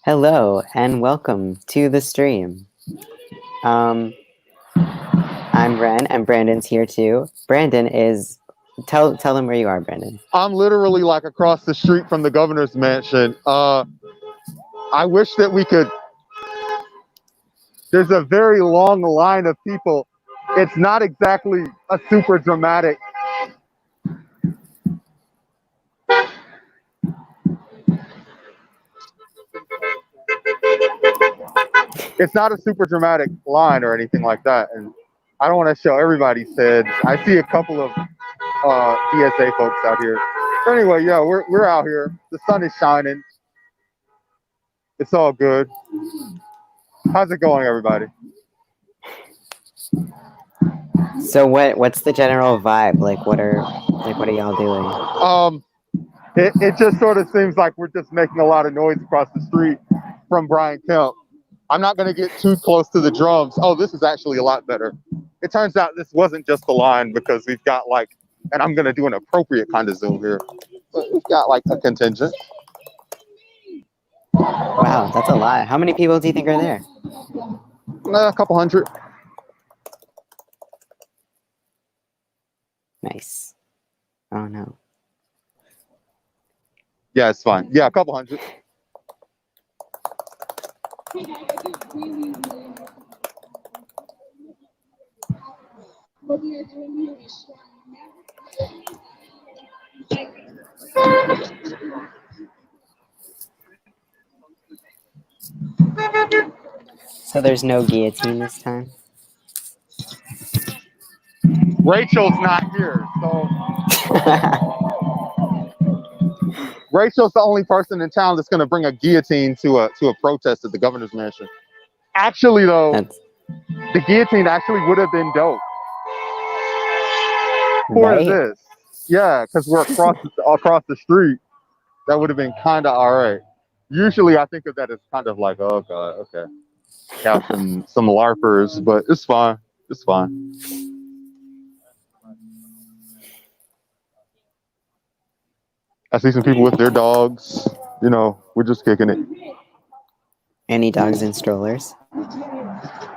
Hello and welcome to the stream. I'm Ren and Brandon's here too. Brandon is tell them where you are, Brandon. I'm literally like across the street from the governor's mansion. I wish that we could. There's a very long line of people. It's not exactly a super dramatic. It's not a super dramatic line or anything like that. And I don't want to show everybody's heads. I see a couple of DSA folks out here. But anyway, yeah, we're out here. The sun is shining. It's all good. How's it going, everybody? So what's the general vibe? What are y'all doing? It just sort of seems like we're just making a lot of noise across the street from Brian Kemp. I'm not going to get too close to the drums. Oh, this is actually a lot better. It turns out this wasn't just the line because we've got and I'm going to do an appropriate kind of zoom here. But we've got a contingent. Wow, that's a lot. How many people do you think are there? A couple hundred. Nice. Oh no. Yeah, it's fine. Yeah, a couple hundred. So there's no guillotine this time? Rachel's not here, so Rachel's the only person in town that's going to bring a guillotine to a protest at the governor's mansion. Actually, though, the guillotine actually would have been dope for this. Yeah, because we're across the street. That would have been kind of all right. Usually, I think of that as kind of like, oh god, okay, got some larpers, but it's fine. It's fine. I see some people with their dogs. You know, we're just kicking it. Any dogs in strollers?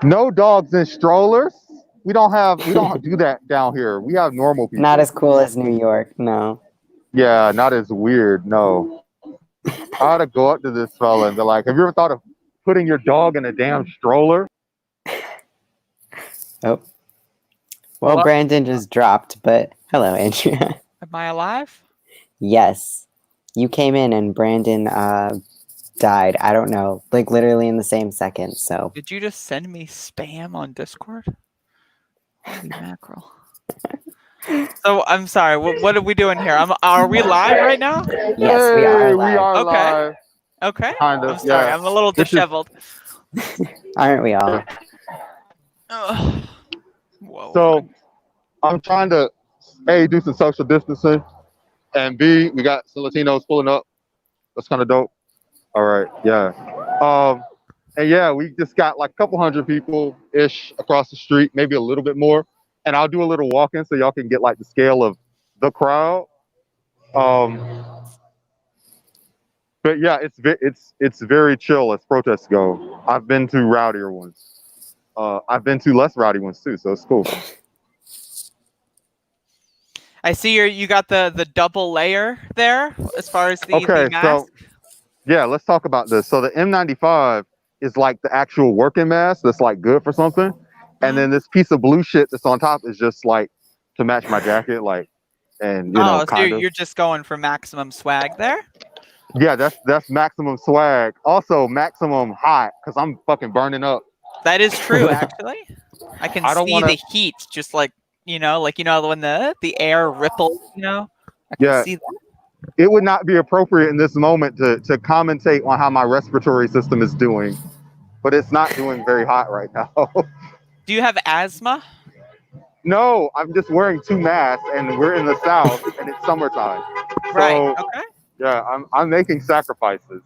No dogs in strollers. We don't do that down here. We have normal people. Not as cool as New York, no. Yeah, not as weird, no. I ought to go up to this fella and be like, have you ever thought of putting your dog in a damn stroller? Oh. Well, Brandon just dropped, but hello, Andrea. Am I alive? Yes. You came in and Brandon died. I don't know. Literally in the same second, so. Did you just send me spam on Discord? Holy mackerel. So, I'm sorry. What are we doing here? Are we live right now? Yes, we are live. We are live. Okay. Kind of, I'm sorry. yeah. I'm a little disheveled. Aren't we all? Whoa. So, I'm trying to, A, do some social distancing, and B, we got some Latinos pulling up. That's kind of dope. All right, yeah. And yeah, we just got a couple hundred people-ish across the street, maybe a little bit more. And I'll do a little walking so y'all can get the scale of the crowd. But yeah, it's very chill as protests go. I've been to rowdier ones. I've been to less rowdy ones too, so it's cool. I see you got the double layer there as far as the mask. So yeah, let's talk about this. So the M95 is the actual working mask that's good for something. And then this piece of blue shit that's on top is just to match my jacket, and so you're just going for maximum swag there? Yeah, that's maximum swag. Also maximum hot, because I'm fucking burning up. That is true, actually. I can see the heat, just when the air ripples, I can see that. It would not be appropriate in this moment to commentate on how my respiratory system is doing, but it's not doing very hot right now. Do you have asthma? No, I'm just wearing 2 masks, and we're in the South, and it's summertime. Right. Okay. Yeah, I'm making sacrifices.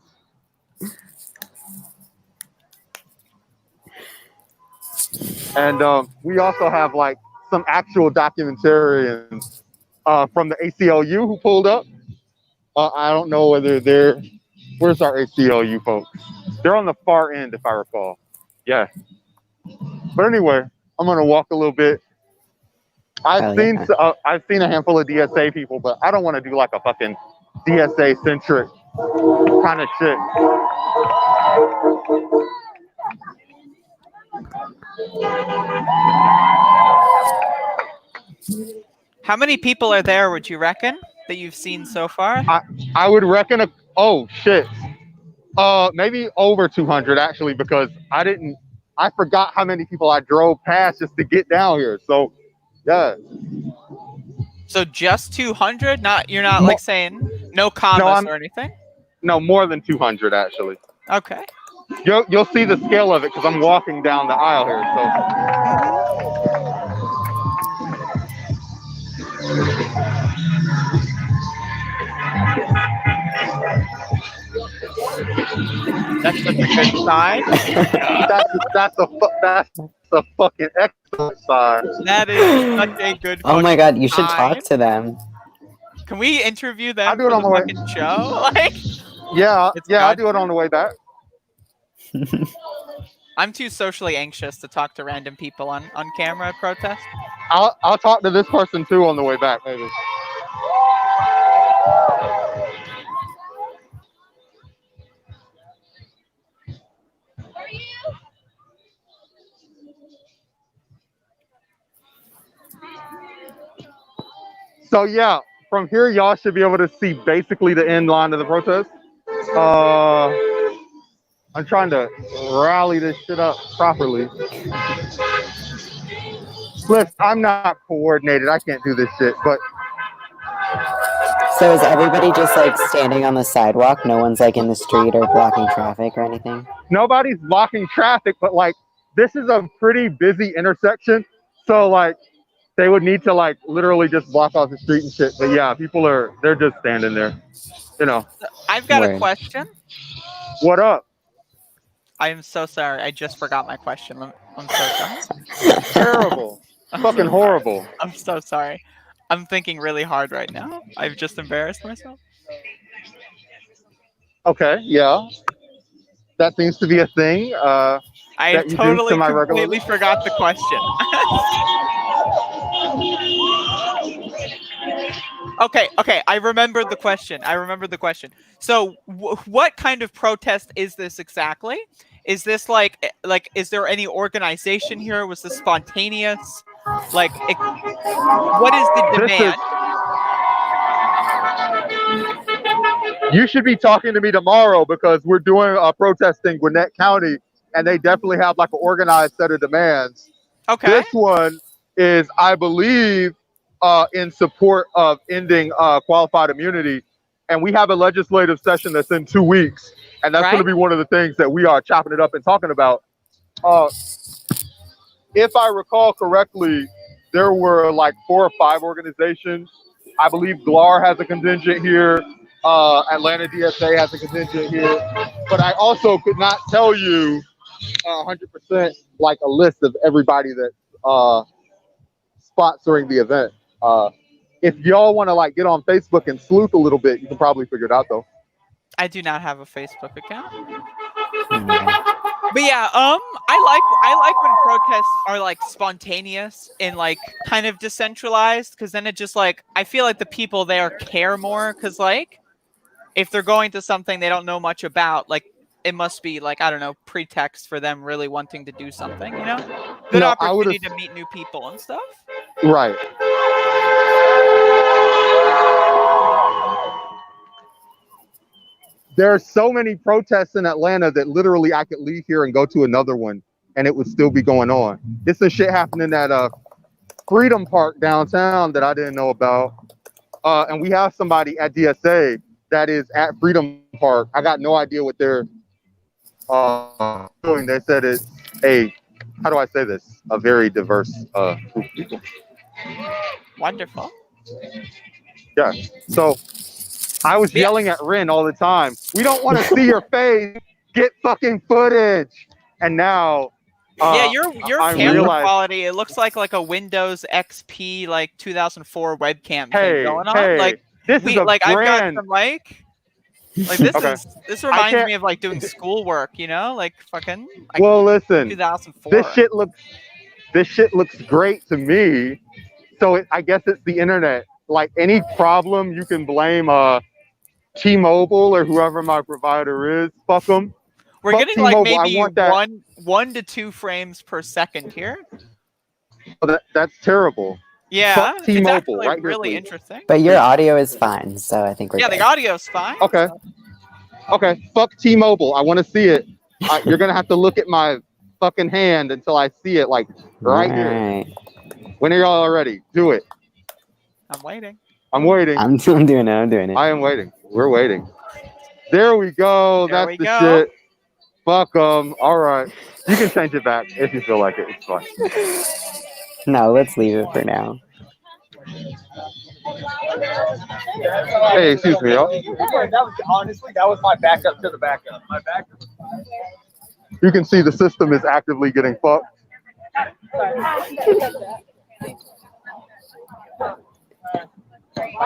And we also have some actual documentarians from the ACLU who pulled up. I don't know whether they're. Where's our ACLU folks? They're on the far end, if I recall. Yeah. But anyway, I'm gonna walk a little bit. I've Oh, seen yeah. I've seen a handful of DSA people, but I don't want to do like a fucking DSA centric kind of shit. How many people are there, would you reckon, that you've seen so far? I would reckon oh shit. Maybe over 200 actually, because I forgot how many people I drove past just to get down here. So, yeah. So just 200? You're not like saying no commas or anything? No, more than 200 actually. Okay. You'll see the scale of it because I'm walking down the aisle here. That's such a good sign. That's a fucking excellent sign. That is such a good. Oh my god, you should sign. talk to them. Can we interview them I'll do it for on the the way. fucking show? Like, Yeah, It's I'll do it on the way back. I'm too socially anxious to talk to random people on camera at protest. I'll talk to this person too on the way back, maybe. So yeah, from here y'all should be able to see basically the end line of the protest. I'm trying to rally this shit up properly. Listen, I'm not coordinated. I can't do this shit, but So is everybody just like standing on the sidewalk? No one's like in the street or blocking traffic or anything? nobody's blocking traffic, but like this is a pretty busy intersection. So like they would need to like literally just block off the street and shit. But yeah, they're just standing there. You know. I've got a Word. question. What up? I am so sorry. I just forgot my question. I'm so sorry. Terrible. Fucking horrible. I'm so sorry. I'm thinking really hard right now. I've just embarrassed myself. Okay, yeah. That seems to be a thing. I that you do totally semi-regularly? completely forgot the question. Okay. I remembered the question. So, what kind of protest is this exactly? Is this like, is there any organization here? Was this spontaneous? Like, what is the demand? You should be talking to me tomorrow because we're doing a protest in Gwinnett County, and they definitely have like an organized set of demands. Okay. This one is, I believe, in support of ending qualified immunity, and we have a legislative session that's in 2 weeks, and that's going to be one of the things that we are chopping it up and talking about. If I recall correctly, there were like 4 or 5 organizations. I believe GLAR has a contingent here. Atlanta DSA has a contingent here. But I also could not tell you 100% like a list of everybody that's sponsoring the event. If y'all want to like get on Facebook and sleuth a little bit, you can probably figure it out though. I do not have a Facebook account. Okay. But yeah, I like when protests are like spontaneous and like kind of decentralized, because then it just like, I feel like the people there care more, because like if they're going to something they don't know much about, like it must be like, I don't know, pretext for them really wanting to do something, you know? Good opportunity to meet new people and stuff. Right. There are so many protests in Atlanta that literally I could leave here and go to another one and it would still be going on. It's some shit happening at Freedom Park downtown that I didn't know about. And we have somebody at DSA that is at Freedom Park. I got no idea what they're doing. They said it's how do I say this? A very diverse group of people. Wonderful. Yeah. So I was yelling at Ren all the time. We don't want to see your face. Get fucking footage. And now, yeah, your camera quality, it looks like a Windows XP like 2004 webcam thing going on. Hey, like this is a like brand. I've got some like Like this Okay. this reminds can't- me of like doing schoolwork, you know, like fucking like Well, listen, 2004. this shit looks great to me. So I guess it's the internet. Like any problem, you can blame T-Mobile or whoever my provider is. Fuck them. We're Fuck getting like T-Mobile. I maybe want that. 1 to 2 frames per second here. That's terrible. Yeah, Fuck it's T-Mobile actually right here, really please. interesting. But your audio is fine, so I think we're Yeah, good. the audio's fine. Okay. Okay. Fuck T-Mobile. I want to see it. You're gonna have to look at my fucking hand until I see it, like right here. Alright. When are y'all ready? Do it. I'm waiting. I'm waiting. I'm doing it. I am waiting. We're waiting. There we go. There That's we the go. shit. Fuck them. All right. You can change it back if you feel like it. It's fine. No, let's leave it for now. Hey, excuse me, y'all. Honestly, that was my backup to the backup. My backup. You can see the system is actively getting fucked.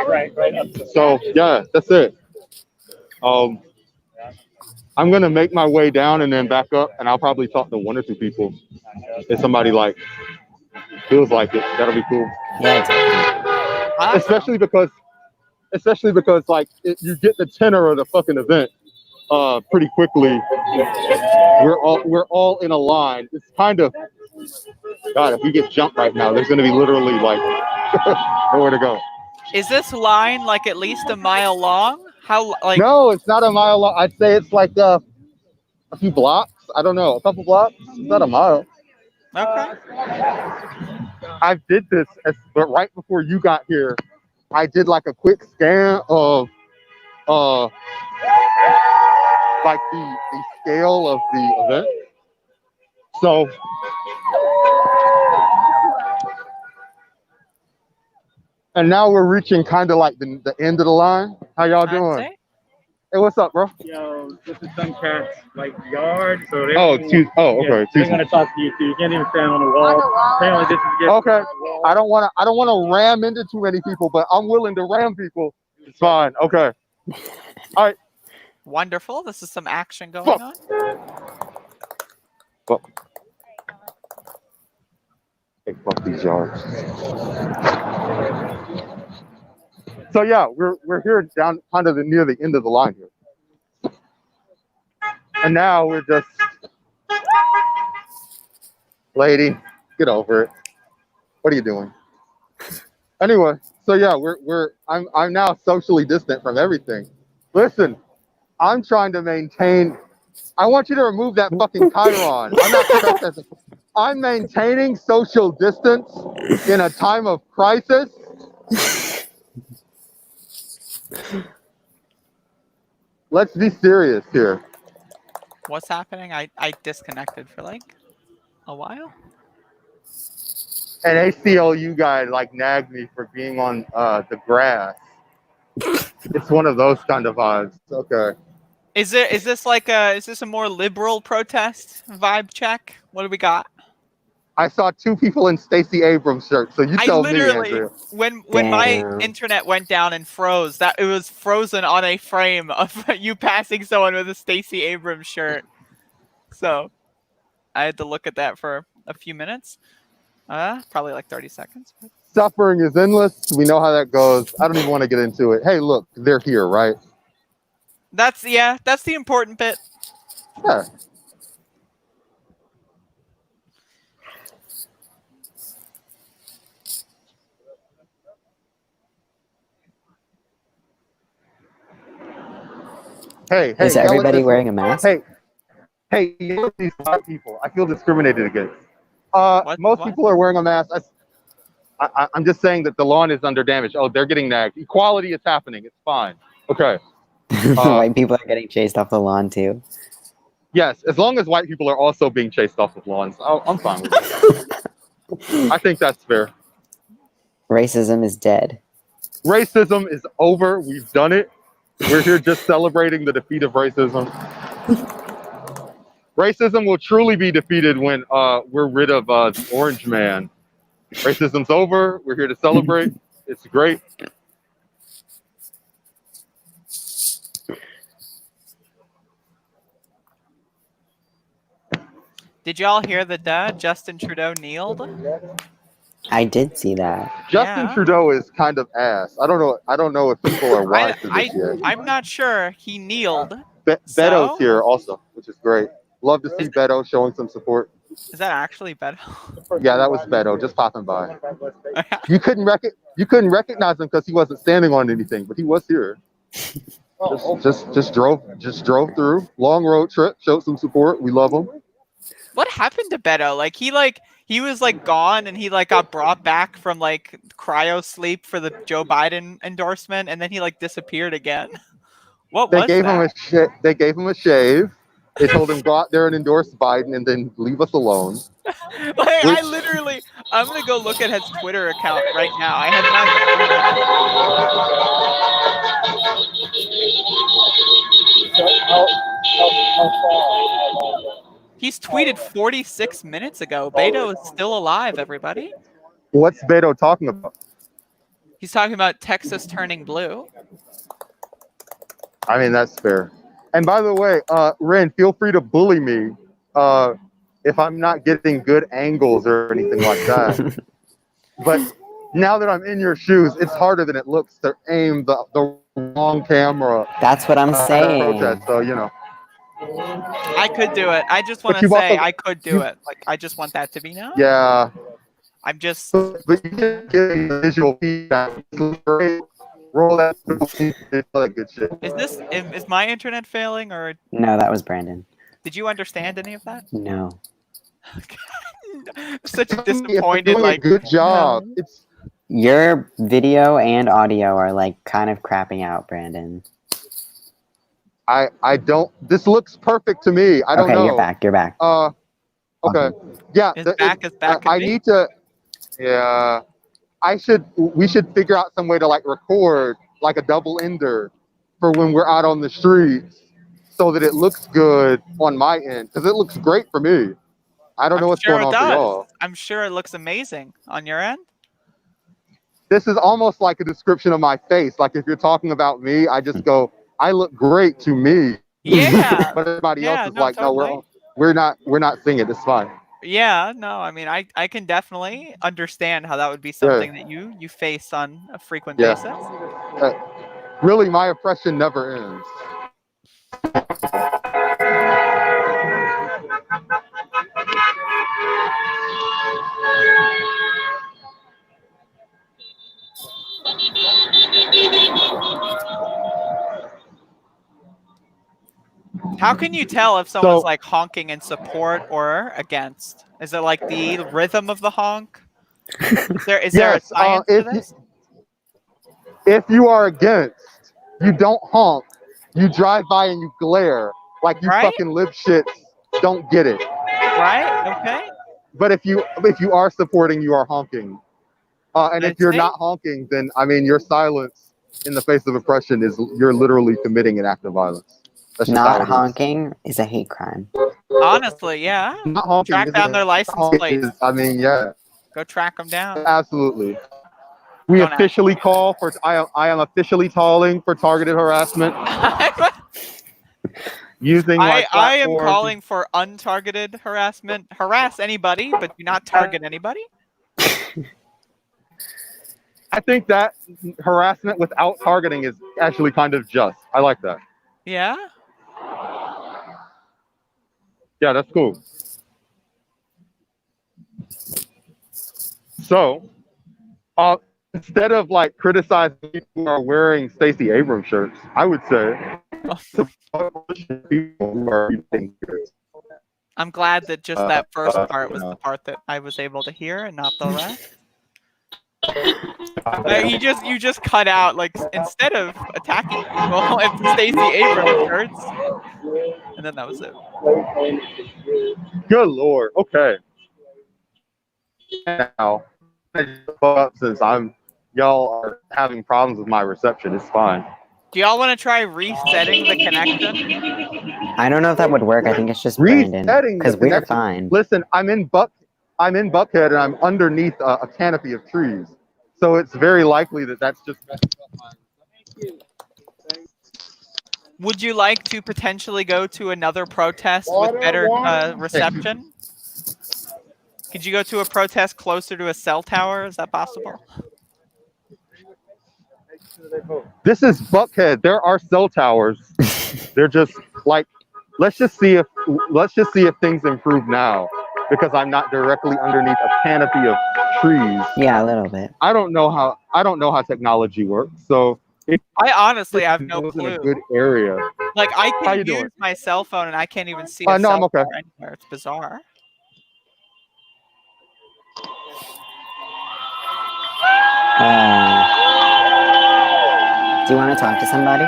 Right up. So yeah, that's it. I'm gonna make my way down and then back up, and I'll probably talk to 1 or 2 people. If somebody like feels like it, that'll be cool. Yeah, definitely. Especially because like you get the tenor of the fucking event pretty quickly. We're all in a line. It's kind of God. If we get jumped right now, there's gonna be literally like nowhere to go. Is this line like at least a mile long? How like No, it's not a mile long. I'd say it's like a few blocks. I don't know, a couple blocks. It's not a mile. okay. I did this, but right before you got here, I did like a quick scan of like the scale of the event. So and now we're reaching kind of like the end of the line. How y'all I'd doing? say. Hey, what's up, bro? Yo, this is some cat's like yard, so they Okay. they're Excuse me. gonna talk to you too. You can't even stand on the wall. Apparently, this is getting Okay. I don't want to ram into too many people, but I'm willing to ram people. It's fine. Okay. Wonderful. This is some action going Fuck. on. Hey, fuck these yards. So yeah, we're here down kind of near the end of the line here, and now we're just, lady, get over it. What are you doing? Anyway, so yeah, I'm now socially distant from everything. Listen, I'm trying to maintain. I want you to remove that fucking chyron. I'm not protesting. I'm maintaining social distance in a time of crisis. Let's be serious here. What's happening? I disconnected for like a while. An ACLU guy like nagged me for being on the grass. It's one of those kind of vibes. Okay. Is this a more liberal protest vibe check? What do we got? I saw 2 people in Stacey Abrams shirts, so you I tell me, literally Andrew. when my Damn. internet went down and froze, that it was frozen on a frame of you passing someone with a Stacey Abrams shirt. So I had to look at that for a few minutes. Probably like 30 seconds. Suffering is endless. We know how that goes. I don't even want to get into it. Hey, look, they're here, right? That's the important bit. Yeah. Hey, Is yell at everybody this- wearing a mask? Hey, yell at these black people. I feel discriminated against. What? Most people are wearing a mask. I'm just saying that the lawn is under damage. Oh, they're getting nagged. Equality is happening. It's fine. Okay. White people are getting chased off the lawn too. Yes, as long as white people are also being chased off of lawns, I'm fine with it. I think that's fair. Racism is dead. Racism is over. We've done it. We're here just celebrating the defeat of racism. Racism will truly be defeated when we're rid of the orange man. Racism's over. We're here to celebrate. It's great. Did y'all hear that Justin Trudeau kneeled? I did see that. Justin Yeah. Trudeau is kind of ass. I don't know if people are wise to this yet. I'm not sure. He kneeled. Beto's So? here also, which is great. Love to see Is- Beto showing some support. Is that actually Beto? Yeah, that was Beto just popping by. You couldn't recognize him because he wasn't standing on anything, but he was here. Just drove through. Long road trip, showed some support. We love him. What happened to Beto? He was gone, and he got brought back from cryo sleep for the Joe Biden endorsement, and then he disappeared again. What They was gave that? they gave him a shave. They told him go out there and endorse Biden and then leave us alone. I'm gonna go look at his Twitter account right now. I have not. He's tweeted 46 minutes ago. Beto is still alive, everybody. What's Beto talking about? He's talking about Texas turning blue. I mean, that's fair. And by the way, Ren, feel free to bully me if I'm not getting good angles or anything like that. But now that I'm in your shoes, it's harder than it looks to aim the wrong camera. That's what I'm saying. Protest, so, you know. I could do it. I just want But to you've say also- I could do it. I just want that to be known. Yeah. I'm just. But you can get the visual feedback. Roll that good shit. Is my internet failing, or No, that was Brandon. did you understand any of that? No. Such You're disappointed. doing a good job. No. It's Your video and audio are kind of crapping out, Brandon. I don't. This looks perfect to me. I don't know. Okay, you're back. You're back. Okay. Yeah. Is back as back can I be? need to. Yeah. We should figure out some way to record a double ender for when we're out on the streets, so that it looks good on my end, because it looks great for me. I don't know what's going on for y'all. I'm sure it looks amazing on your end. This is almost like a description of my face. If you're talking about me, I just go, I look great to me. Yeah. But everybody else is totally. no, we're not seeing it. It's fine. Yeah, no, I mean, I can definitely understand how that would be something that you face on a frequent basis. Really, my oppression never ends. How can you tell if someone's honking in support or against? Is it the rhythm of the honk? Is there a science to this? If you are against, you don't honk. You drive by and you glare like you fucking live shits don't get it. Right? Okay. But if you are supporting, you are honking. And if you're not honking, then your silence in the face of oppression you're literally committing an act of violence. That's Not honking is a hate crime. Honestly, yeah. Not honking. Track down their license plates. Yeah. Go track them down. Absolutely. We officially call for. I am officially calling for targeted harassment. Using I am calling for untargeted harassment. Harass anybody, but do not target anybody. I think that harassment without targeting is actually kind of just. I like that. Yeah. Yeah, that's cool. So, instead of criticizing people who are wearing Stacey Abrams shirts, I would say people who are using shirts. I'm glad that just that first part was the part that I was able to hear, and not the rest. You just cut out instead of attacking people if Stacey Abrams shirts, and then that was it. Good Lord. Okay. Now, since y'all are having problems with my reception, it's fine. Do y'all want to try resetting the connection? I don't know if that would work. I think it's just Brandon, because we're fine. Listen, I'm in Buckhead, and I'm underneath a canopy of trees, so it's very likely that that's just messing up my. Would you like to potentially go to another protest with better reception? Could you go to a protest closer to a cell tower? Is that possible? This is Buckhead. There are cell towers. They're just like, let's just see if things improve now, because I'm not directly underneath a canopy of trees. Yeah, a little bit. I don't know how technology works. So if I honestly have no was in a clue. good area. Like I How can you doing? use my cell phone and I can't even see a No, I'm cell okay. tower anywhere. It's bizarre. Do you want to talk to somebody?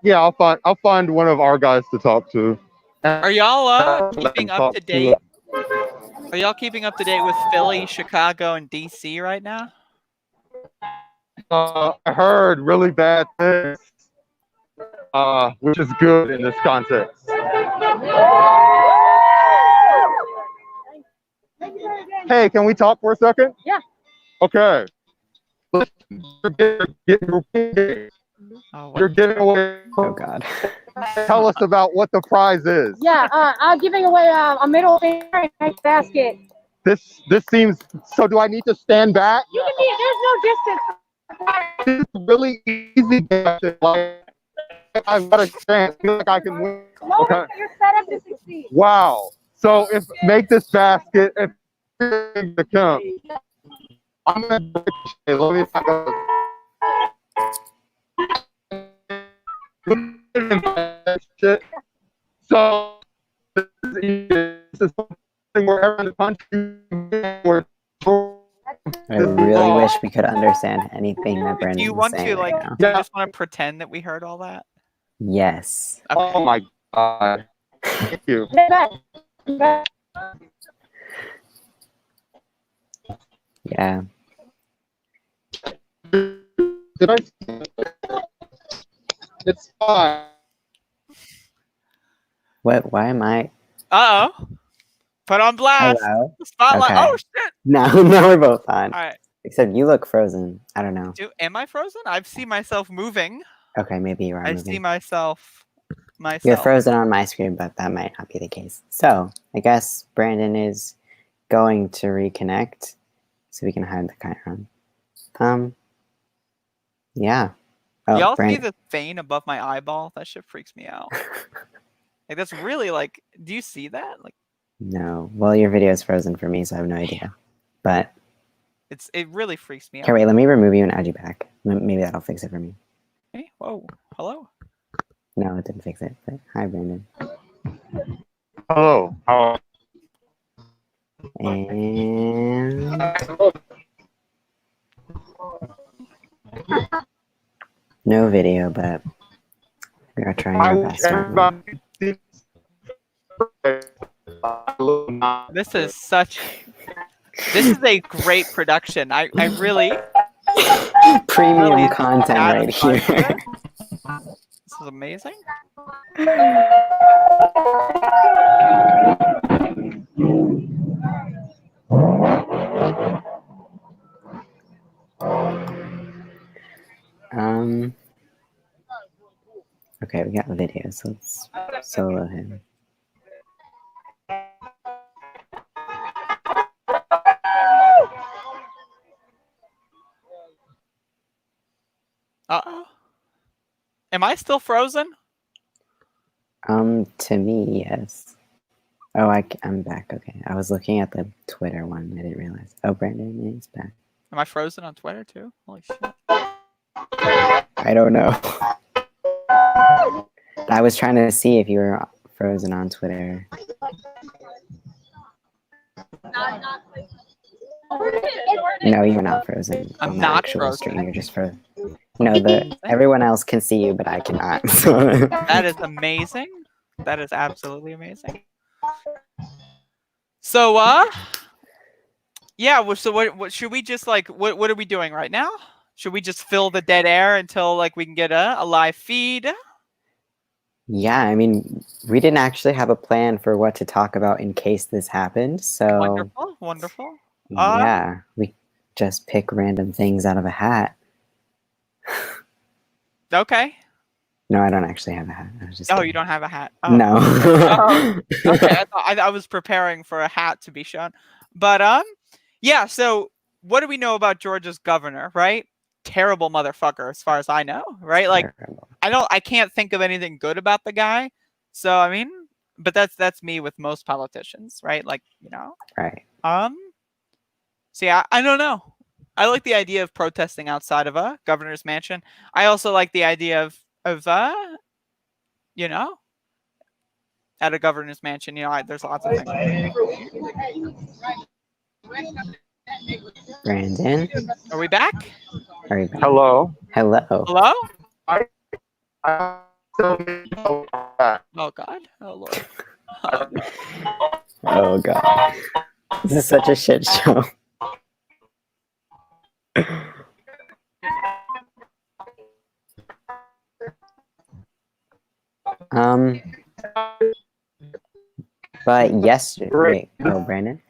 Yeah, I'll find one of our guys to talk to. Are y'all keeping up to date? Are y'all keeping up to date with Philly, Chicago, and DC right now? I heard really bad things, which is good in this context. Hey, can we talk for a second? Yeah. Okay. You're giving away. Oh God. Tell us about what the prize is. Yeah, I'm giving away a middle finger and a basket. This seems. So do I need to stand back? You can be. There's no distance. It's really easy. Like, I've got a chance. I feel like I can win. Okay. You're set up to succeed. Wow. So if make this basket if the count. I'm gonna let me shit. So this is something where everyone in the country where I really wish we could understand anything that Brandon Do you is want saying to right like? now. Do you just want to pretend that we heard all that? Yes. Okay. Oh my God. Thank you. Yeah. Did I? It's fine. What? Why am I? Uh oh. Put on blast. Hello? Spotlight. Okay. Oh shit. Now we're both on. All right. Except you look frozen. I don't know. Am I frozen? I see myself moving. Okay, maybe you are I moving. see myself. You're frozen on my screen, but that might not be the case. So I guess Brandon is going to reconnect, so we can hide the Chiron. Yeah. Oh, Y'all see Brandon. the vein above my eyeball? That shit freaks me out. Like that's really like. Do you see that? Like No. Well, your video is frozen for me, so I have no idea. But it really freaks me out. okay, wait. Let me remove you and add you back. Maybe that'll fix it for me. Hey, whoa, hello. No, it didn't fix it. But hi, Brandon. Hello. How? And no video, but we are trying our best. aren't we? This is a great production. I really Premium really content right satisfied here. with it. This is amazing. Okay, we got video, so let's solo him. Uh-oh. Am I still frozen? To me, yes. Oh, I'm back. Okay, I was looking at the Twitter one. I didn't realize. Oh, Brandon is back. Am I frozen on Twitter too? Holy shit. I don't know. I was trying to see if you were frozen on Twitter. No, you're not frozen. I'm on the not actual frozen. stream. You're just frozen. No, everyone else can see you, but I cannot. So. That is amazing. That is absolutely amazing. So, yeah. So, what should we just like? What are we doing right now? Should we just fill the dead air until like we can get a live feed? Yeah, I mean, we didn't actually have a plan for what to talk about in case this happened. So Wonderful, wonderful. yeah, we just pick random things out of a hat. Okay. No, I don't actually have a hat. I was just Oh, kidding. you don't have a hat. Oh. No. Oh, okay, I was preparing for a hat to be shown, but yeah. So, what do we know about Georgia's governor? Right, terrible motherfucker, as far as I know. Right, like Terrible. I can't think of anything good about the guy. So I mean, but that's me with most politicians, right? Like Right. See, I don't know. I like the idea of protesting outside of a governor's mansion. I also like the idea of you know, at a governor's mansion. There's lots of things. Brandon, Are we back? are you back? Hello. Hello. Hello? I still need to know that. Oh God. Oh Lord. Oh, God. Oh god. This is such a shit show. But yesterday. Oh, Brandon.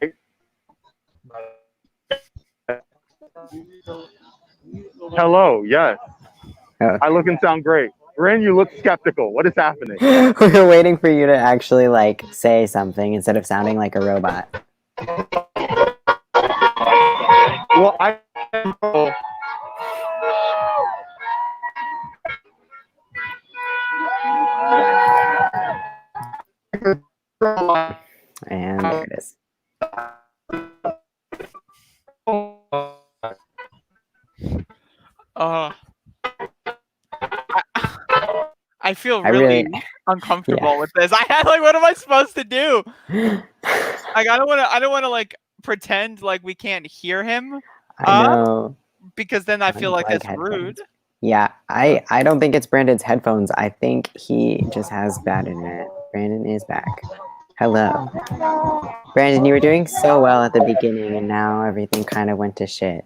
Hello. Yes. Oh. I look and sound great. Ren, you look skeptical. What is happening? We were waiting for you to actually like say something instead of sounding like a robot. Well, I. And there it is. Oh. I feel I really really- uncomfortable yeah. with this. I had like, what am I supposed to do? Like, I don't want to like pretend like we can't hear him. I know. Because then I feel like Unplug that's headphones. rude. Yeah, I don't think it's Brandon's headphones. I think he just has bad internet. Brandon is back. Hello. Brandon, you were doing so well at the beginning and now everything kind of went to shit.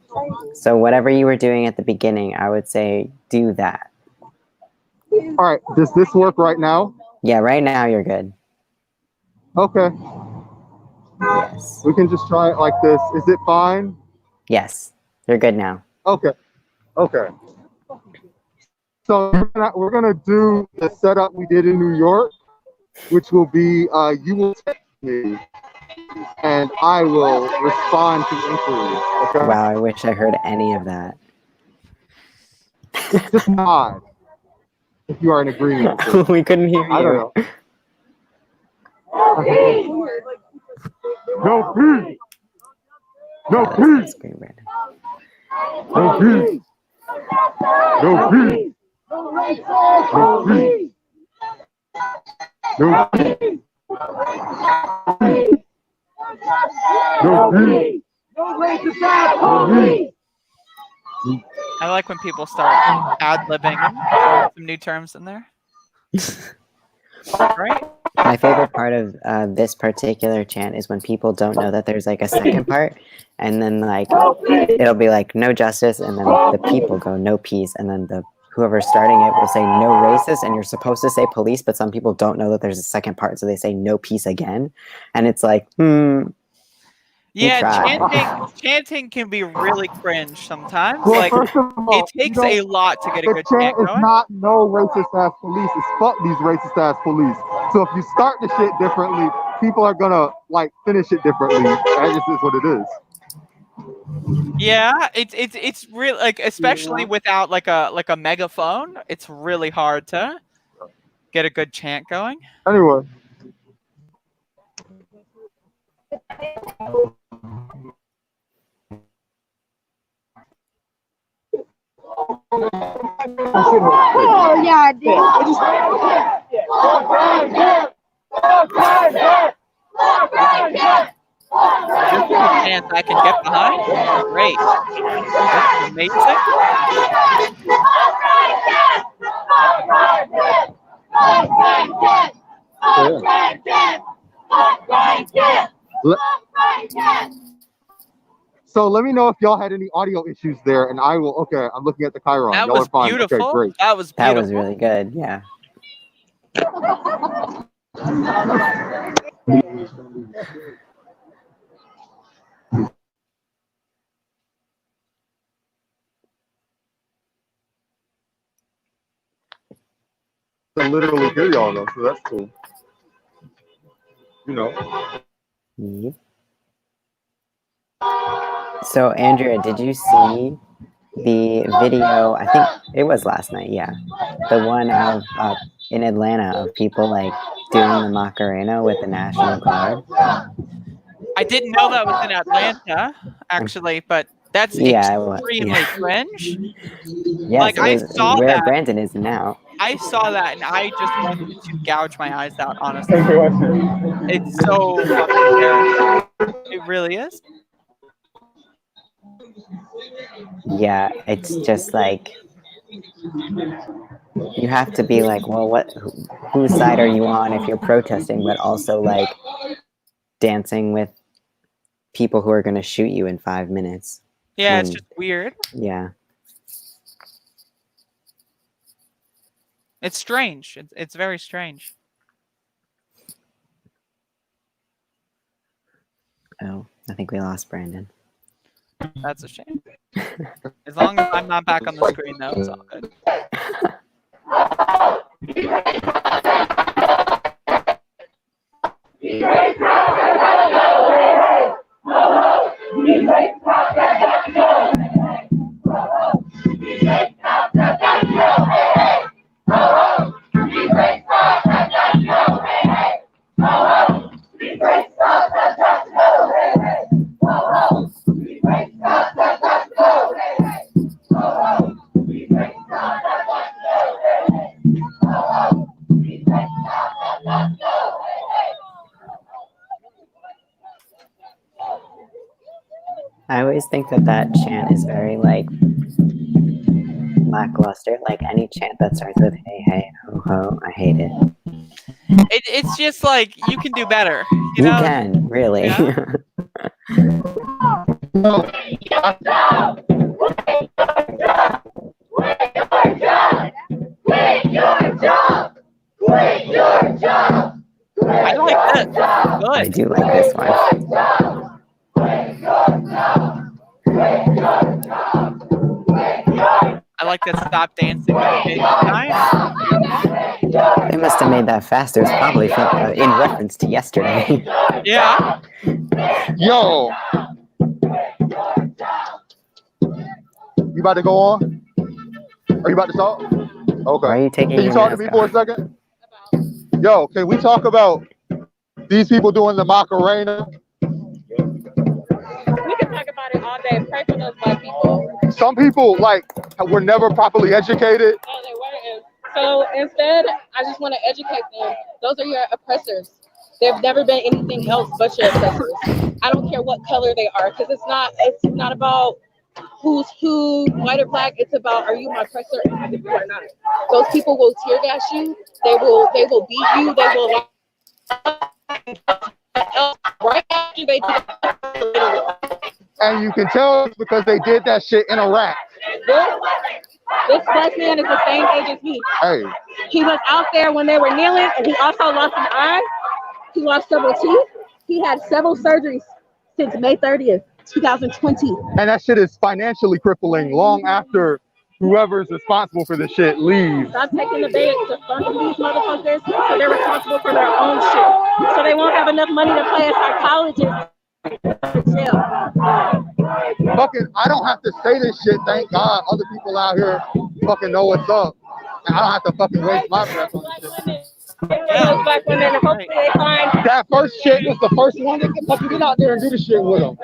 So whatever you were doing at the beginning, I would say do that. All right. Does this work right now? Yeah, right now you're good. Okay. Yes. We can just try it like this. Is it fine? Yes, you're good now. Okay. Okay. So we're gonna do the setup we did in New York, which will be you will text me and I will respond to inquiries. Okay. Wow, I wish I heard any of that. Just nod if you are in agreement. with it. We couldn't hear you. I don't know. No peace. No That's peace. great, Brandon. No peace. No peace. No peace. No peace. No peace. No peace. I like when people start ad-libbing some new terms in there. Right? My favorite part of this particular chant is when people don't know that there's like a second part, and then like it'll be like no justice, and then the people go no peace, and then whoever's starting it will say no racist, and you're supposed to say police, but some people don't know that there's a second part, so they say no peace again, and it's like Yeah, tried. chanting can be really cringe sometimes. Well, Like first of all, it takes a lot to get a the good chant chant is going. not no racist ass police. It's fuck these racist ass police. So if you start the shit differently, people are gonna like finish it differently. That just is what it is. Yeah, it's really like, especially without like a megaphone, it's really hard to get a good chant going. Anyway. Oh, yeah, I did. This is a chant I can get behind. Great. This is amazing. So let me know if y'all had any audio issues there, and I will. Okay, I'm looking at the Chiron. That Y'all was are fine. beautiful. Okay, great. That was That beautiful. was really good. Yeah. can literally hear y'all though, so that's cool. You know. Yep. So, Andrea, did you see the video? I think it was last night. Yeah, the one of in Atlanta of people like doing the Macarena with the National Guard. I didn't know that was in Atlanta, actually, but that's Yeah, it was. extremely Yeah. cringe. Yes, Like, it I was saw where that. Brandon is now. I saw that, and I just wanted to gouge my eyes out, honestly. Interesting. It's so fucking embarrassing. It really is. Yeah, it's just like you have to be like, well, whose side are you on if you're protesting, but also like dancing with people who are going to shoot you in 5 minutes. Yeah, it's just weird. Yeah. It's strange. It's very strange. Oh, I think we lost Brandon. That's a shame. As long as I'm not back on the screen, though, it's all good. I always think that chant is very like lackluster. Like any chant that starts with "hey hey ho ho," I hate it. It's just like you can do better. You know? can really. Yeah. I like this. Good. I do like this one. I like that stop dancing with the big time. They must have made that faster. It's probably in reference to yesterday. Yeah. Yo. You about to go on? Are you about to talk? Okay. Why are you taking Can you your talk to mask me for a off? second? Yo, can we talk about these people doing the Macarena? We can talk about it all day. Pray for those black people. Some people like were never properly educated. Oh, they weren't. So instead, I just want to educate them. Those are your oppressors. They've never been anything else but your oppressors. I don't care what color they are, because it's not about who's who, white or black. It's about, are you my oppressor and if you are not. Those people will tear gas you. They will beat you. They will right after they do that. And you can tell it's because they did that shit in Iraq. This black man is the same age as me. Hey. He was out there when they were kneeling, and he also lost an eye. He lost several teeth. He had several surgeries since May 30th, 2020. And that shit is financially crippling long after whoever's responsible for the shit leaves. Stop taking the bait to fund these motherfuckers so they're responsible for their own shit. So they won't have enough money to pay a psychologist in jail. Fucking, I don't have to say this shit, thank God. Other people out here fucking know what's up. And I don't have to fucking waste my breath on this shit. Those black women, hopefully they find. That first chick was the first one that could fucking get out there and do the shit with them.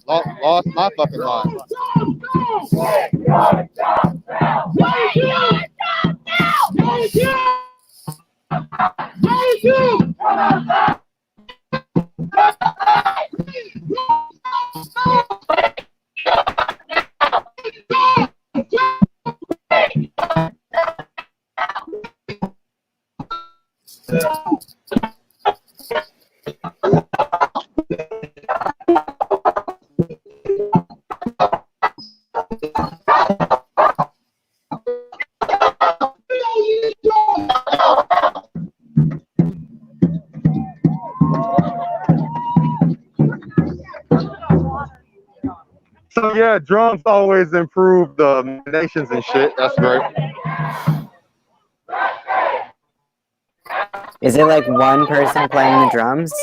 Lost my fucking mind. So yeah, drums always improve the nations and shit. That's great. Is it like one person playing the drums?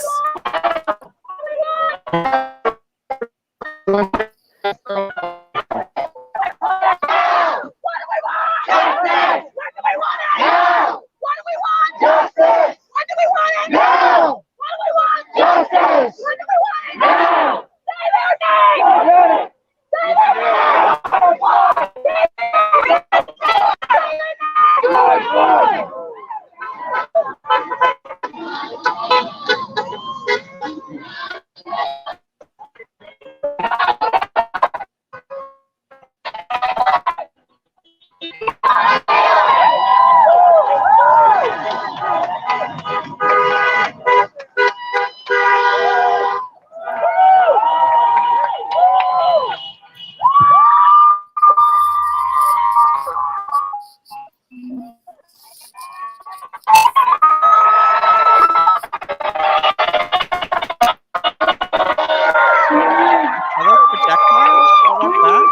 Are those projectiles? What was that?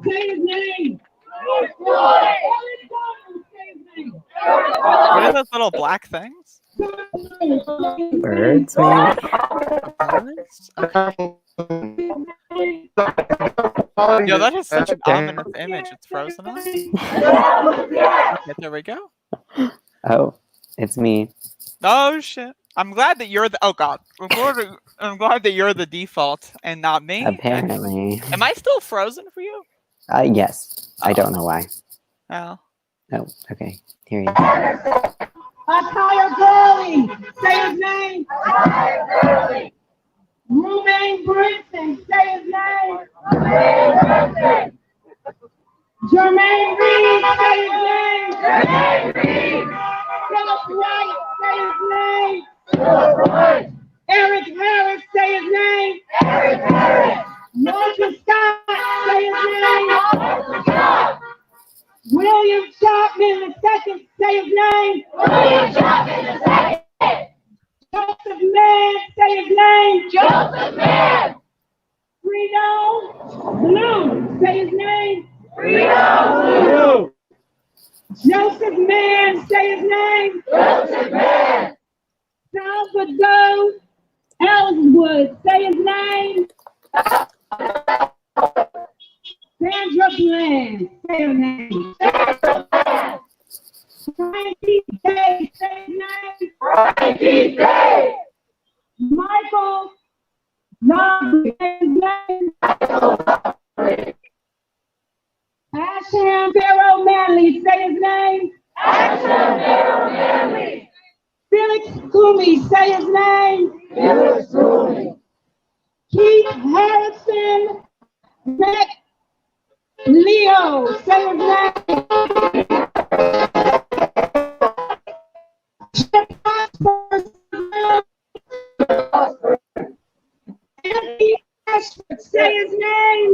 Say his name. What are those little black things? Birds, maybe? Birds? Yo, that is such an ominous image. It's frozen up. Okay, there we go. Oh, it's me. Oh shit! I'm glad that you're the. Oh god, I'm glad that you're the default and not me. Apparently. Am I still frozen for you? Yes. I don't know why. Oh. Oh, okay. Here you go. Attire Gurley. Say his name. Romaine Brinson. Say his name. Jermaine Reed. Say his name. Philip Wright. Say his name. Eric Harris. Say his name. Walter Scott. Say his name. William Chapman II. Say his name. Joseph Mann. Say his name. Freedom Blue. Say his name. Joseph Mann. Say his name. Salvador Ellswood. Say his name. Sandra Bland. Say her name. Frankie Day. Say his name. Michael Lambert. Say his name. Asham Barrow Manley. Say his name. Felix Cooley. Say his name. Keith Harrison Leo. Say his name. Chip Osborne. Anthony Ashford. Say his name.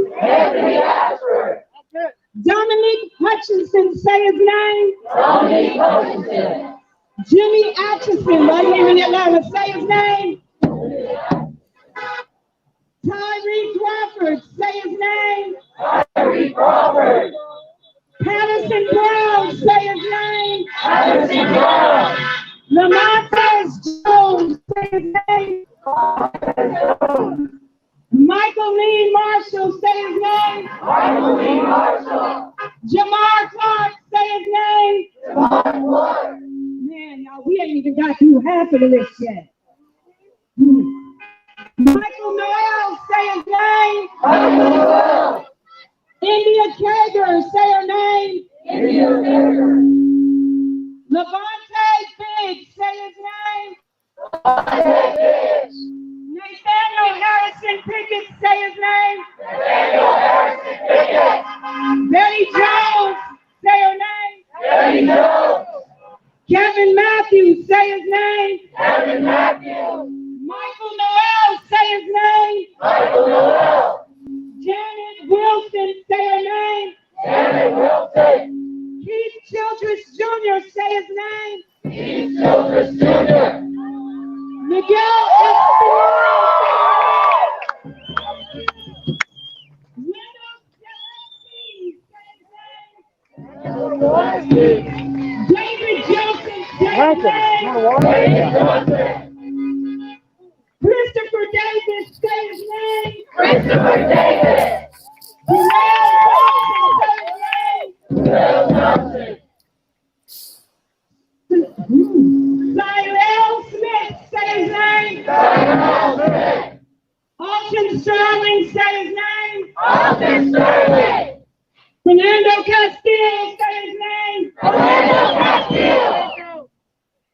Dominique Hutchinson. Say his name. Jimmy Atchison. Right here in Atlanta. Say his name. Tyree Crawford. Say his name. Patterson Brown. Say his name. Lamontez Jones. Say his name. Michael Lee Marshall. Say his name. Jamar Clark. Say his name. Man, y'all, we ain't even got through half of the list yet. Michael Noel. Say his name. India Kager. Say her name. Levante Biggs. Say his name. Nathaniel Harrison Pickett. Say his name. Betty Jones. Say her name. Kevin Matthews. Say his name. Michael Noel. Say his name. Janet Wilson. Say her name. Keith Childress Jr. Say his name. Miguel Espinal. Say his name. David Joseph. Say Christopher Davis, say his name. Cyrell Smith, say his name. Austin Sterling, say his name. Fernando Castillo, say his name.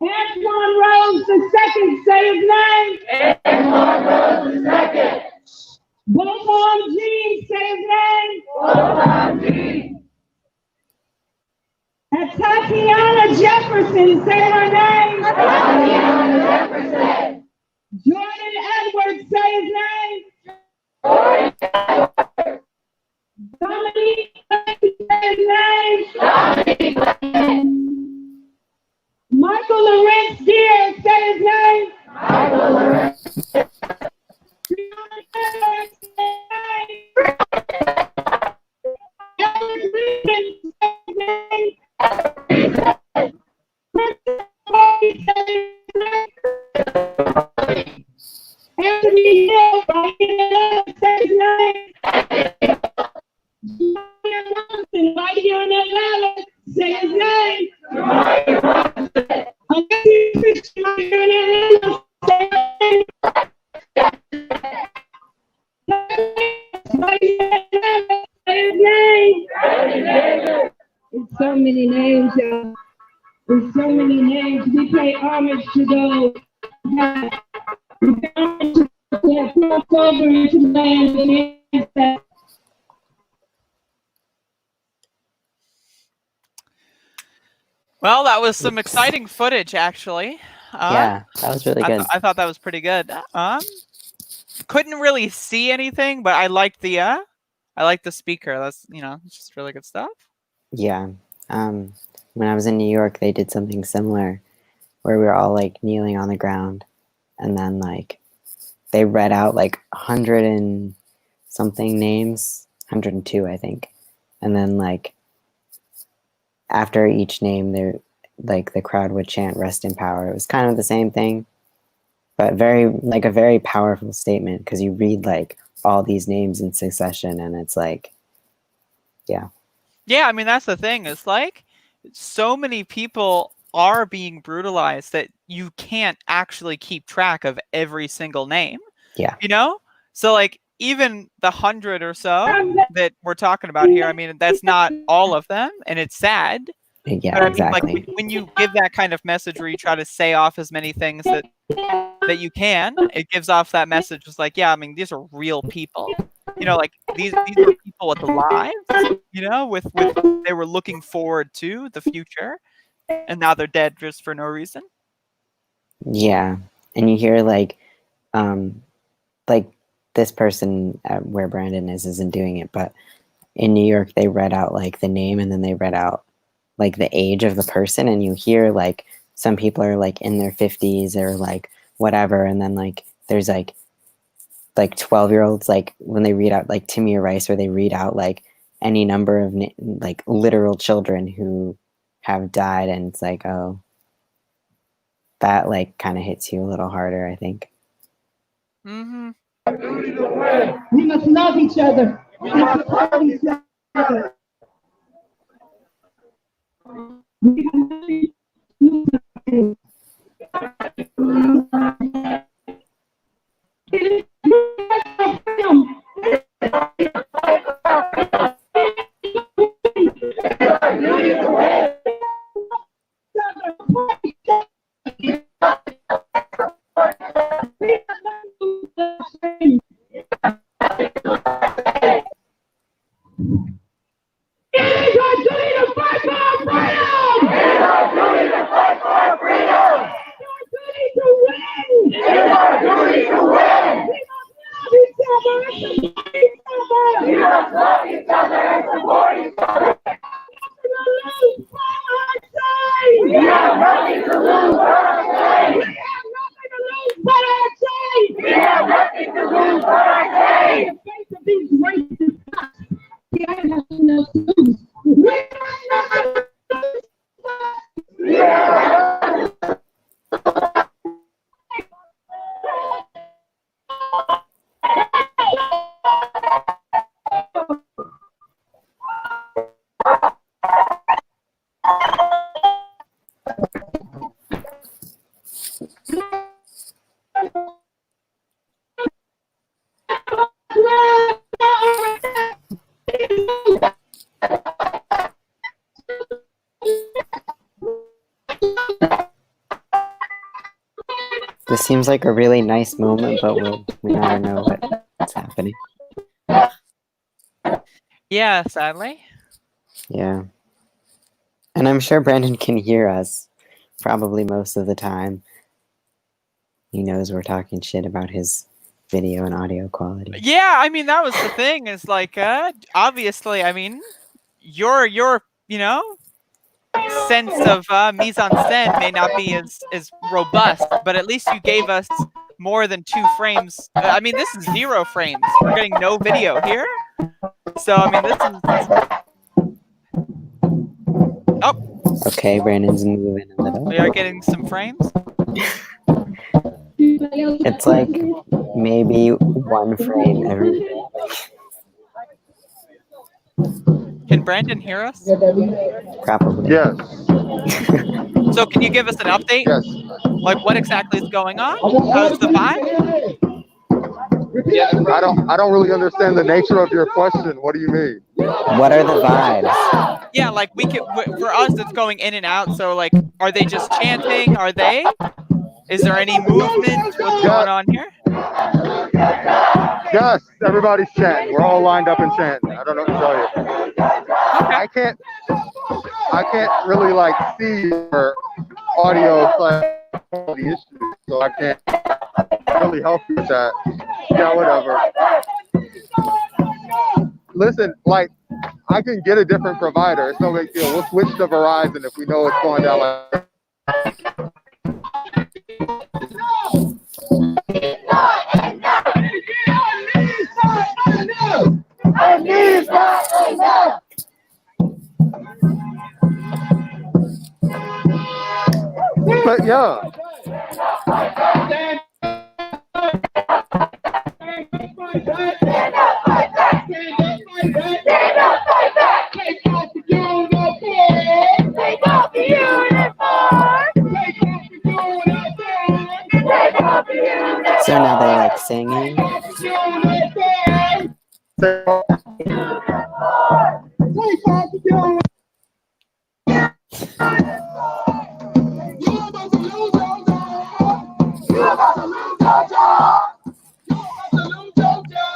Antoine Rose II, say his name. Bonbon Jean, say his name. And Tatiana Jefferson, say her name. Jordan Edwards, say his name. Dominique, say his name. Michael Lawrence Deere, say his name. Breonna Taylor, say his name. Eric Reason, say his name. Anthony Hill, say his name. Julian Robinson, right here in Atlanta, say his name. Alexis Fisher, right here in Atlanta, say his name. Right here in Atlanta, say his name. It's so many names, y'all. There's so many names. We pay homage to those that crossed over into the land and that. Well, that was some exciting footage, actually. Yeah, that was really good. I thought that was pretty good. Couldn't really see anything, but I liked the speaker. That's it's just really good stuff. Yeah. When I was in New York, they did something similar where we were all like kneeling on the ground, and then like they read out like 100 and something names, 102 I think, and then like after each name, there like the crowd would chant "Rest in Power." It was kind of the same thing, but a very powerful statement, because you read like all these names in succession, and it's like, yeah. Yeah, I mean that's the thing. It's like so many people are being brutalized that you can't actually keep track of every single name. Yeah. So like even the 100 or so that we're talking about here, I mean that's not all of them, and it's sad. Yeah, but I mean, exactly. like when you give that kind of message where you try to say off as many things that you can, it gives off that message. It's like, yeah, I mean these are real people. Like these are people with lives. With they were looking forward to the future, and now they're dead just for no reason. Yeah, and you hear like this person where Brandon isn't doing it, but in New York they read out like the name, and then they read out like the age of the person, and you hear like some people are like in their 50s or like whatever, and then like there's like 12-year-olds like when they read out like Timmy Rice, where they read out like any number of like literal children who have died, and it's like, oh, that like kind of hits you a little harder, I think. Mm-hmm. We must love each other. We must love each other. We This seems like a really nice moment, but we never know what's happening. Yeah, sadly. Yeah. And I'm sure Brandon can hear us probably most of the time. He knows we're talking shit about his video and audio quality. Yeah, I mean that was the thing. Is like, obviously, I mean, your sense of mise en scène may not be as robust, but at least you gave us more than 2 frames. I mean, this is 0 frames. We're getting no video here. So I mean, this is. Oh, Okay, Brandon's moving a little. we are getting some frames. It's like maybe 1 frame every. Can Brandon hear us? Probably. Yes. So can you give us an update? Yes. Like what exactly is going on? How's the vibe? I don't really understand the nature of your question. What do you mean? What are the vibes? Yeah, like we can. For us, it's going in and out. So like, are they just chanting? Are they? Is there any movement? What's going on here? Yes, everybody's chanting. We're all lined up and chanting. I don't know what to tell you. Okay. I can't really like see your audio quality issues, so I can't really help you with that. Yeah, whatever. Listen, like I can get a different provider. It's no big deal. We'll switch to Verizon if we know it's going down like. But yeah. So now they're like singing.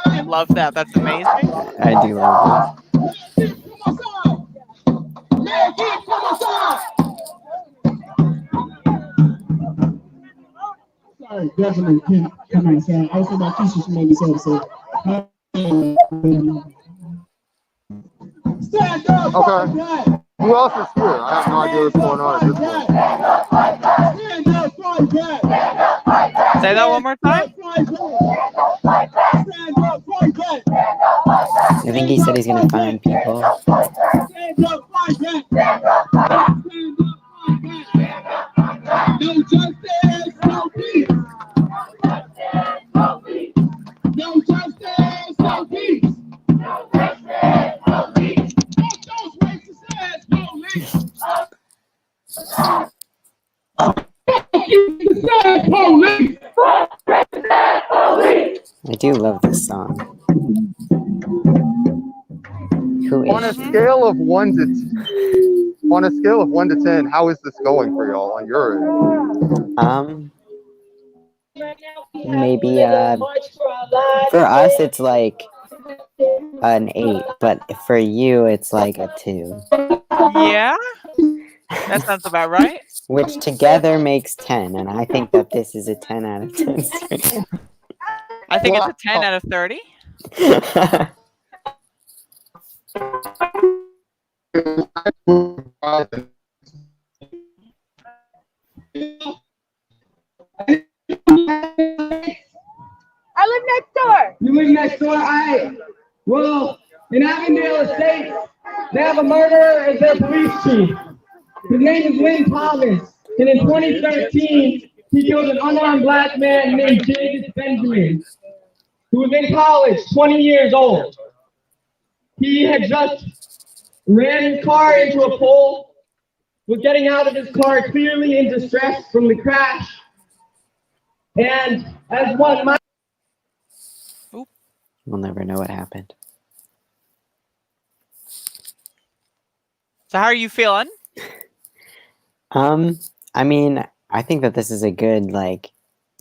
I love that. That's amazing. I do love Sorry, definitely can I say? I also got pieces maybe so. Stand up. Okay. Who else is here? I have no idea what's going on at this point. Stand up, fight back. Say that one more time. Stand up, fight back. I think he said he's gonna find people. Stand up, fight back. Stand up, fight back. No justice, no peace. No justice, no peace. Those racist ass police. I do love this song. Who On a is? scale of 1 to 10, how is this going for y'all on your end? Maybe for us it's like an 8, but for you it's like a 2. Yeah, that sounds about right. Which together makes 10, and I think that this is a 10 out of 10. I think it's a 10 out of 30. I live next door. You live next door? Well, in Avondale Estates, they have a murderer as their police chief. His name is Lynn Thomas. And in 2013, he killed an unarmed black man named Davis Benjamin, who was in college, 20 years old. He had just ran his car into a pole, was getting out of his car clearly in distress from the crash. And as one might. We'll never know what happened. So how are you feeling? I mean, I think that this is a good like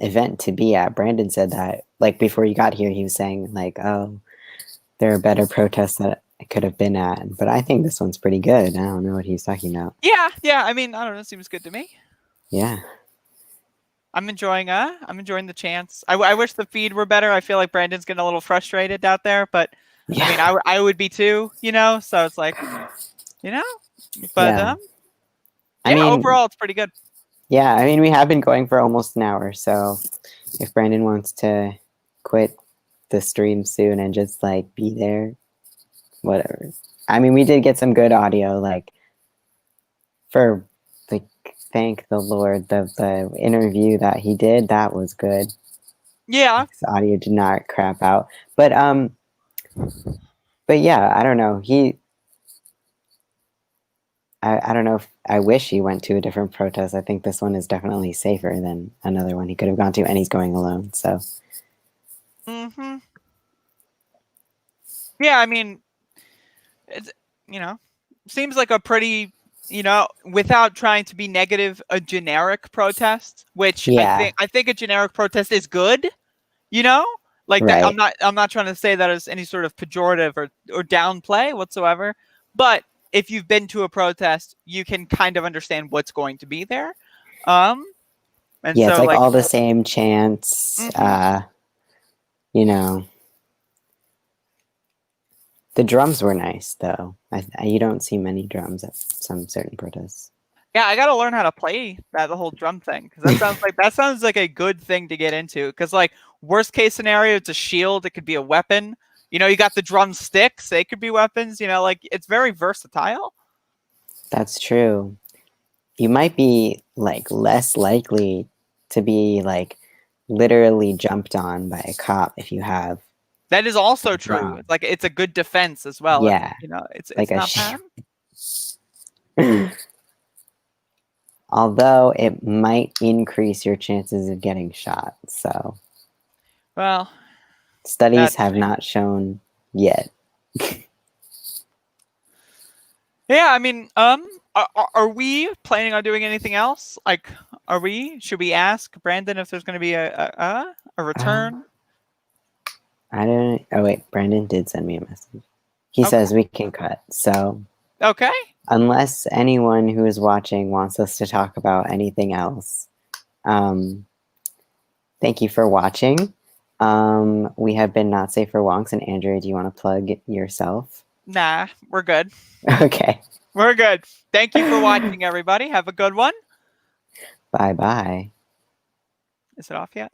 event to be at. Brandon said that like before you got here, he was saying like, "Oh, there are better protests that I could have been at," but I think this one's pretty good. I don't know what he's talking about. Yeah. I mean, I don't know. It seems good to me. Yeah, I'm enjoying the chance. I wish the feed were better. I feel like Brandon's getting a little frustrated out there, but yeah, I mean, I would be too, you know. So it's like, you know, but yeah. I yeah. mean, Overall, it's pretty good. yeah. I mean, we have been going for almost an hour, so if Brandon wants to quit the stream soon and just like be there, whatever. I mean, we did get some good audio, like for like thank the Lord, the interview that he did, that was good. Yeah. His audio did not crap out. But yeah, I don't know. I don't know if I wish he went to a different protest. I think this one is definitely safer than another one he could have gone to, and he's going alone. So Mm-hmm. Yeah, I mean, it's, you know, seems like a pretty, you know, without trying to be negative, a generic protest, which yeah, I think a generic protest is good, you know? Like that right. I'm not trying to say that as any sort of pejorative or downplay whatsoever, but if you've been to a protest, you can kind of understand what's going to be there. And Yeah, it's so like like all the same chants. mhm. You know, the drums were nice though. You don't see many drums at some certain protests. Yeah, I gotta learn how to play the whole drum thing because that sounds like a good thing to get into. Because like worst case scenario, it's a shield. It could be a weapon. You know, you got the drumsticks. They could be weapons. You know, like it's very versatile. That's true. You might be like less likely to be like literally jumped on by a cop if you have That is also a true. drum. It's like it's a good defense as well. Yeah, You know, it's like a not bad. although it might increase your chances of getting shot. So Well, studies that's have not shown yet. yeah. I mean, are we planning on doing anything else? Like, are we? Should we ask Brandon if there's going to be a return? I don't. Oh wait, Brandon did send me a message. He Okay. says we can cut. So Okay. unless anyone who is watching wants us to talk about anything else, thank you for watching. We have been Not Safe for Wonks, and Andrea, do you want to plug yourself? Nah, we're good. Okay. We're good. Thank you for watching, everybody. Have a good one. Bye bye. Is it off yet?